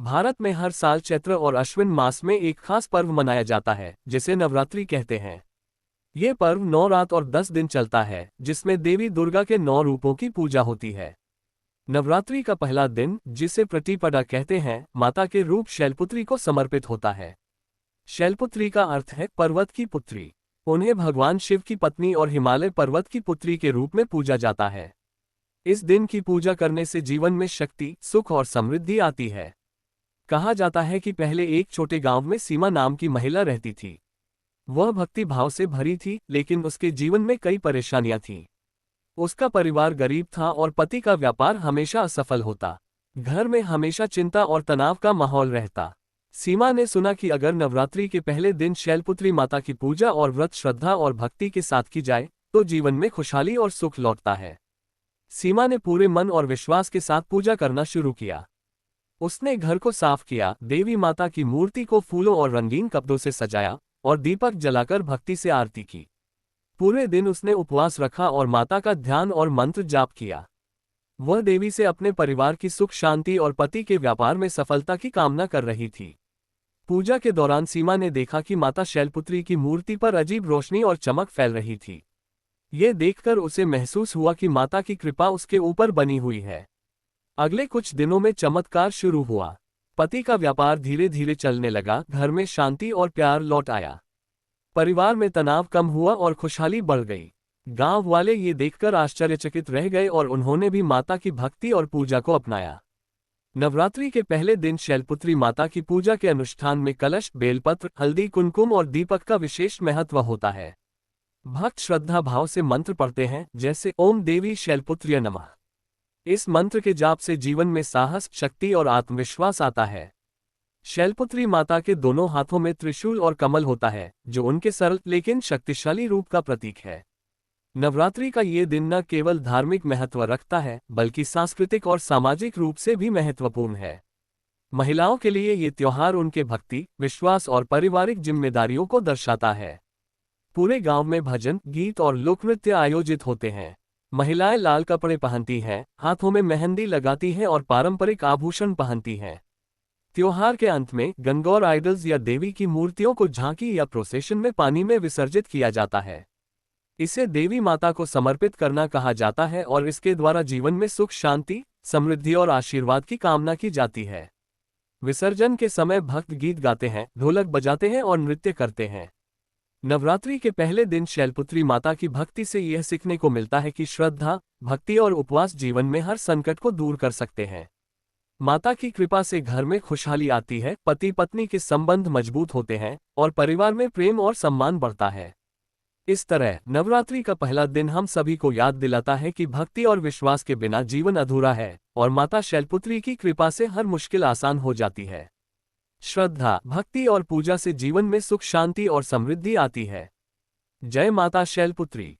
भारत में हर साल चैत्र और अश्विन मास में एक खास पर्व मनाया जाता है जिसे नवरात्रि कहते हैं। ये पर्व 9 रात और 10 दिन चलता है, जिसमें देवी दुर्गा के 9 रूपों की पूजा होती है। नवरात्रि का पहला दिन, जिसे प्रतिपदा कहते हैं, माता के रूप शैलपुत्री को समर्पित होता है। शैलपुत्री का अर्थ है पर्वत की पुत्री। उन्हें भगवान शिव की पत्नी और हिमालय पर्वत की पुत्री के रूप में पूजा जाता है। इस दिन की पूजा करने से जीवन में शक्ति, सुख और समृद्धि आती है। कहा जाता है कि पहले एक छोटे गांव में सीमा नाम की महिला रहती थी। वह भक्ति भाव से भरी थी, लेकिन उसके जीवन में कई परेशानियां थीं। उसका परिवार गरीब था और पति का व्यापार हमेशा असफल होता। घर में हमेशा चिंता और तनाव का माहौल रहता। सीमा ने सुना कि अगर नवरात्रि के पहले दिन शैलपुत्री माता की पूजा और व्रत श्रद्धा और भक्ति के साथ की जाए तो जीवन में खुशहाली और सुख लौटता है। सीमा ने पूरे मन और विश्वास के साथ पूजा करना शुरू किया। उसने घर को साफ किया, देवी माता की मूर्ति को फूलों और रंगीन कपड़ों से सजाया और दीपक जलाकर भक्ति से आरती की। पूरे दिन उसने उपवास रखा और माता का ध्यान और मंत्र जाप किया। वह देवी से अपने परिवार की सुख शांति और पति के व्यापार में सफलता की कामना कर रही थी। पूजा के दौरान सीमा ने देखा कि माता शैलपुत्री की मूर्ति पर अजीब रोशनी और चमक फैल रही थी। ये देखकर उसे महसूस हुआ कि माता की कृपा उसके ऊपर बनी हुई है। अगले कुछ दिनों में चमत्कार शुरू हुआ। पति का व्यापार धीरे धीरे चलने लगा, घर में शांति और प्यार लौट आया। परिवार में तनाव कम हुआ और खुशहाली बढ़ गई। गांव वाले ये देखकर आश्चर्यचकित रह गए और उन्होंने भी माता की भक्ति और पूजा को अपनाया। नवरात्रि के पहले दिन शैलपुत्री माता की पूजा के अनुष्ठान में कलश, बेलपत्र, हल्दी, कुमकुम और दीपक का विशेष महत्व होता है। भक्त श्रद्धा भाव से मंत्र पढ़ते हैं, जैसे ओम देवी शैलपुत्र्य नमः। इस मंत्र के जाप से जीवन में साहस, शक्ति और आत्मविश्वास आता है। शैलपुत्री माता के दोनों हाथों में त्रिशूल और कमल होता है, जो उनके सरल लेकिन शक्तिशाली रूप का प्रतीक है। नवरात्रि का ये दिन न केवल धार्मिक महत्व रखता है, बल्कि सांस्कृतिक और सामाजिक रूप से भी महत्वपूर्ण है। महिलाओं के लिए ये त्योहार उनके भक्ति, विश्वास और पारिवारिक जिम्मेदारियों को दर्शाता है। पूरे गांव में भजन, गीत और लोकनृत्य आयोजित होते हैं। महिलाएं लाल कपड़े पहनती हैं, हाथों में मेहंदी लगाती हैं और पारंपरिक आभूषण पहनती हैं। त्योहार के अंत में गणगौर आइडल्स या देवी की मूर्तियों को झांकी या प्रोसेशन में पानी में विसर्जित किया जाता है। इसे देवी माता को समर्पित करना कहा जाता है और इसके द्वारा जीवन में सुख, शांति, समृद्धि और आशीर्वाद की कामना की जाती है। विसर्जन के समय भक्त गीत गाते हैं, ढोलक बजाते हैं और नृत्य करते हैं। नवरात्रि के पहले दिन शैलपुत्री माता की भक्ति से यह सीखने को मिलता है कि श्रद्धा, भक्ति और उपवास जीवन में हर संकट को दूर कर सकते हैं। माता की कृपा से घर में खुशहाली आती है, पति पत्नी के संबंध मजबूत होते हैं और परिवार में प्रेम और सम्मान बढ़ता है। इस तरह नवरात्रि का पहला दिन हम सभी को याद दिलाता है कि भक्ति और विश्वास के बिना जीवन अधूरा है और माता शैलपुत्री की कृपा से हर मुश्किल आसान हो जाती है। श्रद्धा, भक्ति और पूजा से जीवन में सुख, शांति और समृद्धि आती है। जय माता शैलपुत्री।